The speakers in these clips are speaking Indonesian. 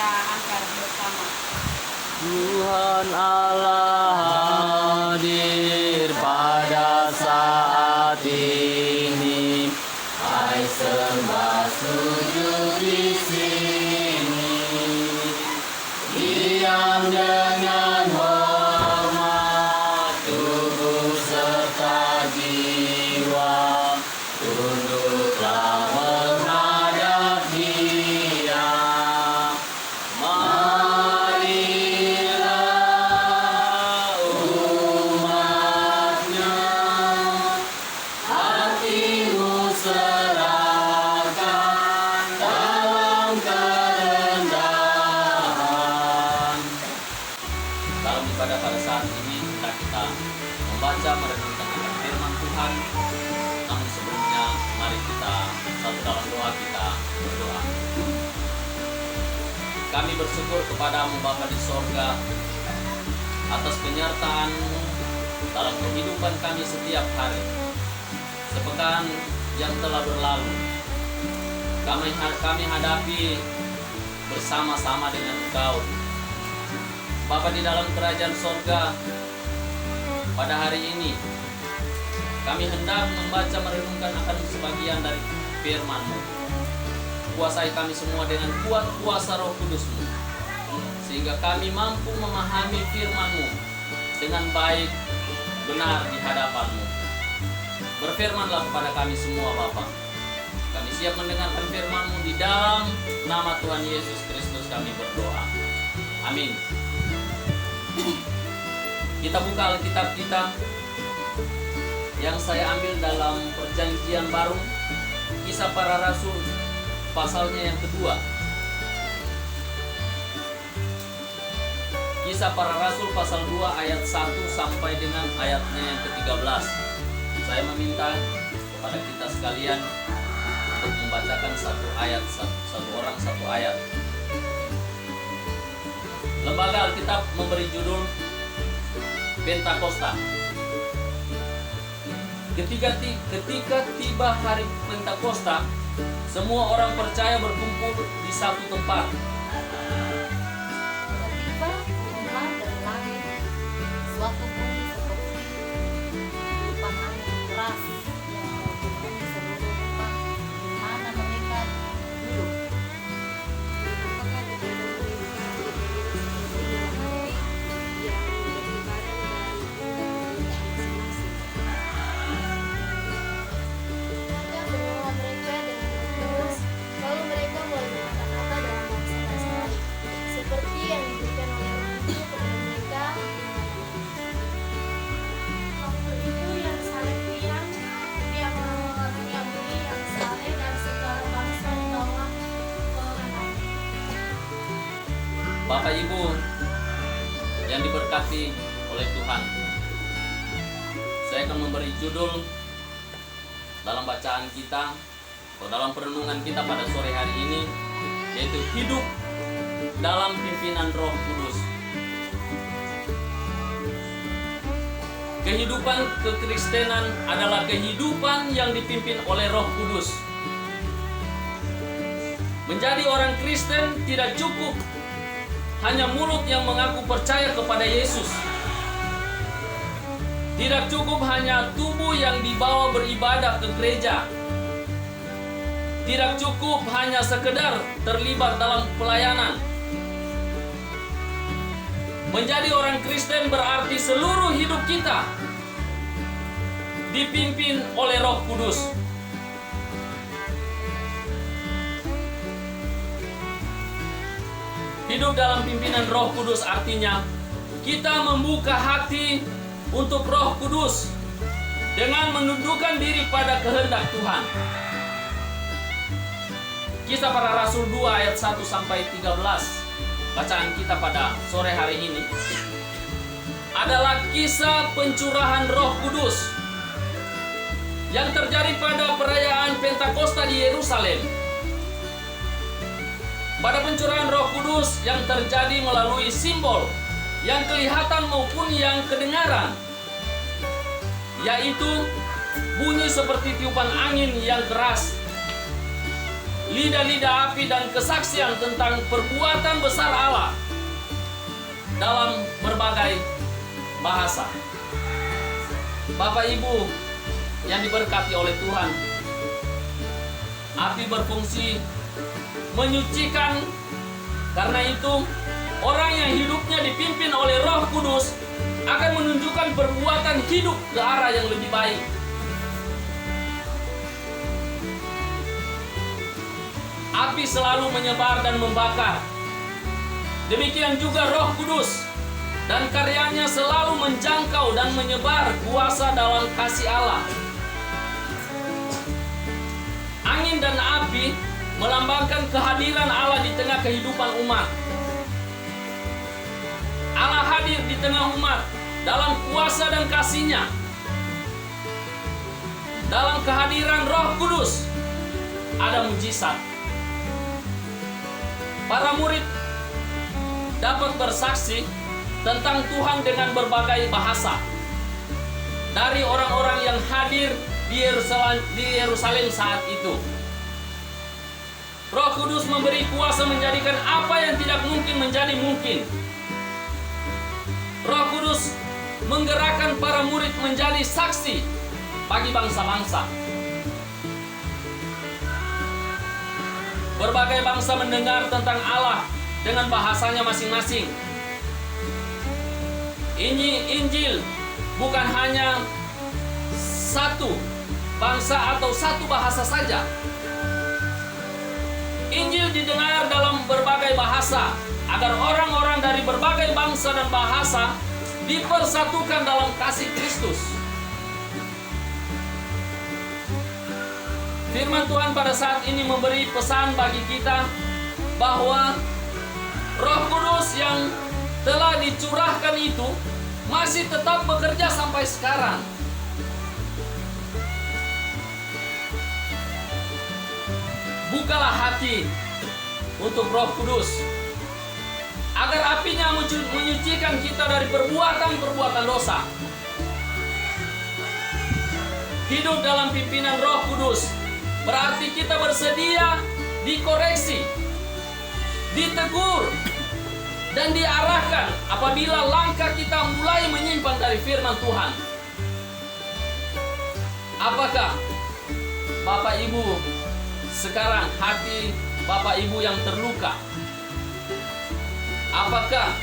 kita angkat bersama. Tuhan Allah hadir pada saat ini. Hai sembah sujud di sini. Diam dengan hormat tubuh serta jiwa. Tunduklah menghadap Dia. Marilah umatnya, hatimu serahkan dalam kerendahan. Dalam ibadah pada saat ini kita membaca merenungkan akan firman Tuhan. Namun sebelumnya mari kita satu dalam doa kita berdoa. Kami bersyukur kepadamu Bapa di sorga atas penyertaan-Mu dalam kehidupan kami setiap hari. Sepekan yang telah berlalu, kami hadapi bersama-sama dengan Engkau. Bapa di dalam kerajaan sorga, pada hari ini kami hendak membaca merenungkan akan sebagian dari firman-Mu. Kuasai kami semua dengan kuat kuasa Roh Kudus-Mu, sehingga kami mampu memahami firman-Mu dengan baik, benar di hadapan-Mu. Berfirmanlah kepada kami semua Bapa. Kami siap mendengarkan firman-Mu, di dalam nama Tuhan Yesus Kristus kami berdoa. Amin. Kita buka Alkitab kita yang saya ambil dalam Perjanjian Baru, Kisah Para Rasul, pasalnya yang kedua. Kisah Para Rasul pasal 2 ayat 1 sampai dengan ayatnya yang ke-13. Saya meminta kepada kita sekalian untuk membacakan satu ayat, satu orang satu ayat. Lembaga Alkitab memberi judul Pentakosta. Ketika tiba hari Pentakosta, semua orang percaya berkumpul di satu tempat. Tiba-tiba dengar dari langit suatu bunyi seperti tiupan angin keras yang memenuhi seluruh rumah di mana mereka duduk. Apakah didahului seperti yang mati yang beribadah dan masing-masing. Maka berdoa mereka dengan Roh Kudus, lalu mereka mulai berkata-kata dalam bahasa lain, seperti yang diberikan oleh Roh itu kepada mereka. Waktu itu Yerusalem yang orang-orang Yahudi yang saleh dan segala bangsa membawa kemenangan. Bapak Ibu yang diberkati oleh Tuhan, saya akan memberi judul dalam bacaan kita atau dalam perenungan kita pada sore hari ini, yaitu hidup dalam pimpinan Roh Kudus. Kehidupan kekristenan adalah kehidupan yang dipimpin oleh Roh Kudus. Menjadi orang Kristen tidak cukup hanya mulut yang mengaku percaya kepada Yesus. Tidak cukup hanya tubuh yang dibawa beribadah ke gereja. Tidak cukup hanya sekedar terlibat dalam pelayanan. Menjadi orang Kristen berarti seluruh hidup kita dipimpin oleh Roh Kudus. Hidup dalam pimpinan Roh Kudus artinya kita membuka hati untuk Roh Kudus dengan menundukkan diri pada kehendak Tuhan. Kisah Para Rasul 2 ayat 1 sampai 13, bacaan kita pada sore hari ini adalah kisah pencurahan Roh Kudus yang terjadi pada perayaan Pentakosta di Yerusalem. Pada pencurahan Roh Kudus yang terjadi melalui simbol yang kelihatan maupun yang kedengaran, yaitu bunyi seperti tiupan angin yang keras. lidah-lidah api dan kesaksian tentang perbuatan besar Allah dalam berbagai bahasa. Bapak Ibu yang diberkati oleh Tuhan, api berfungsi menyucikan. Karena itu, orang yang hidupnya dipimpin oleh Roh Kudus akan menunjukkan perbuatan hidup ke arah yang lebih baik. Api selalu menyebar dan membakar. Demikian juga Roh Kudus, dan karyanya selalu menjangkau dan menyebar kuasa dalam kasih Allah. Angin dan api melambangkan kehadiran Allah di tengah kehidupan umat. Allah hadir di tengah umat dalam kuasa dan kasih-Nya. Dalam kehadiran Roh Kudus ada mujizat. Para murid dapat bersaksi tentang Tuhan dengan berbagai bahasa dari orang-orang yang hadir di Yerusalem saat itu. Roh Kudus memberi kuasa menjadikan apa yang tidak mungkin menjadi mungkin. Roh Kudus menggerakkan para murid menjadi saksi bagi bangsa-bangsa. Berbagai bangsa mendengar tentang Allah dengan bahasanya masing-masing. Ini Injil bukan hanya satu bangsa atau satu bahasa saja. Injil didengar dalam berbagai bahasa agar orang-orang dari berbagai bangsa dan bahasa dipersatukan dalam kasih Kristus. Firman Tuhan pada saat ini memberi pesan bagi kita bahwa Roh Kudus yang telah dicurahkan itu masih tetap bekerja sampai sekarang. Bukalah hati untuk Roh Kudus agar apinya menyucikan kita dari perbuatan-perbuatan dosa. Hidup dalam pimpinan Roh Kudus berarti kita bersedia dikoreksi, ditegur, dan diarahkan apabila langkah kita mulai menyimpang dari firman Tuhan. Apakah Bapak Ibu sekarang hati Bapak Ibu yang terluka? Apakah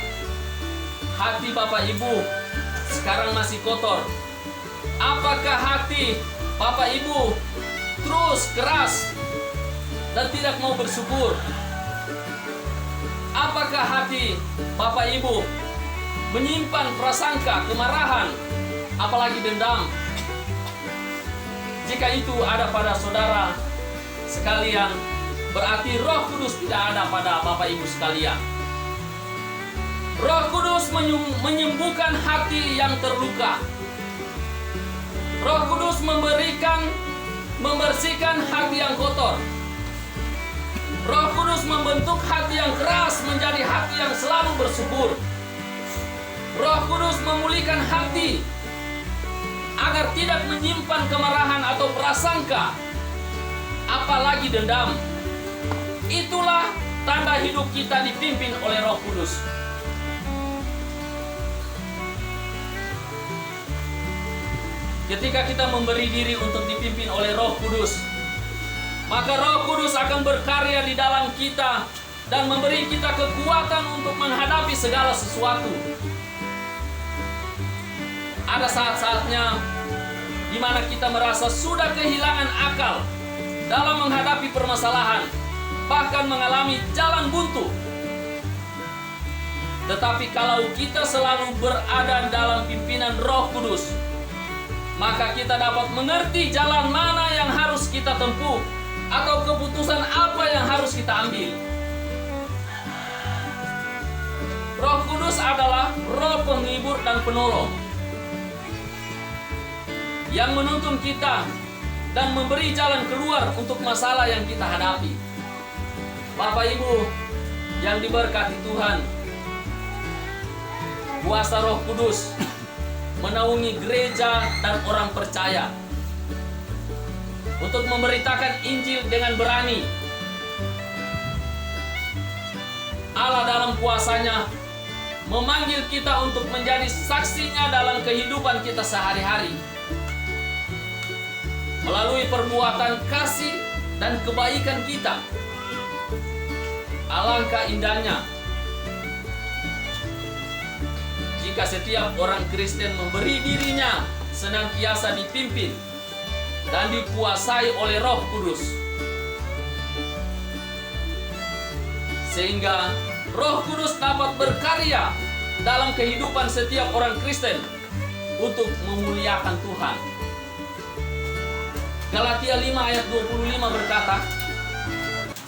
hati Bapak Ibu sekarang masih kotor? Apakah hati Bapak Ibu terus keras dan tidak mau bersyukur? Apakah hati Bapak Ibu menyimpan prasangka, kemarahan, apalagi dendam? Jika itu ada pada saudara sekalian, berarti Roh Kudus tidak ada pada Bapak Ibu sekalian. Roh Kudus menyembuhkan hati yang terluka. Roh Kudus membersihkan hati yang kotor. Roh Kudus membentuk hati yang keras menjadi hati yang selalu bersyukur. Roh Kudus memulihkan hati agar tidak menyimpan kemarahan atau prasangka, apalagi dendam. Itulah tanda hidup kita dipimpin oleh Roh Kudus. Ketika kita memberi diri untuk dipimpin oleh Roh Kudus, maka Roh Kudus akan berkarya di dalam kita dan memberi kita kekuatan untuk menghadapi segala sesuatu. Ada saat-saatnya di mana kita merasa sudah kehilangan akal dalam menghadapi permasalahan, bahkan mengalami jalan buntu. Tetapi kalau kita selalu berada dalam pimpinan Roh Kudus, maka kita dapat mengerti jalan mana yang harus kita tempuh atau keputusan apa yang harus kita ambil. Roh Kudus adalah Roh penghibur dan penolong yang menuntun kita dan memberi jalan keluar untuk masalah yang kita hadapi. Bapak Ibu yang diberkati Tuhan, kuasa Roh Kudus menaungi gereja dan orang percaya untuk memberitakan Injil dengan berani kuasa-Nya memanggil kita untuk menjadi saksinya dalam kehidupan kita sehari-hari. Melalui perbuatan kasih dan kebaikan kita. Alangkah indahnya jika setiap orang Kristen memberi dirinya senantiasa dipimpin dan dikuasai oleh Roh Kudus, sehingga Roh Kudus dapat berkarya dalam kehidupan setiap orang Kristen untuk memuliakan Tuhan. Galatia 5 ayat 25 berkata,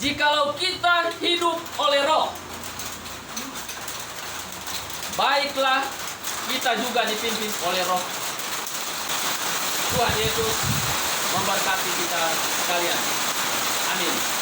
jikalau kita hidup oleh Roh, baiklah kita juga dipimpin oleh Roh. Tuhan Yesus memberkati kita sekalian. Amin.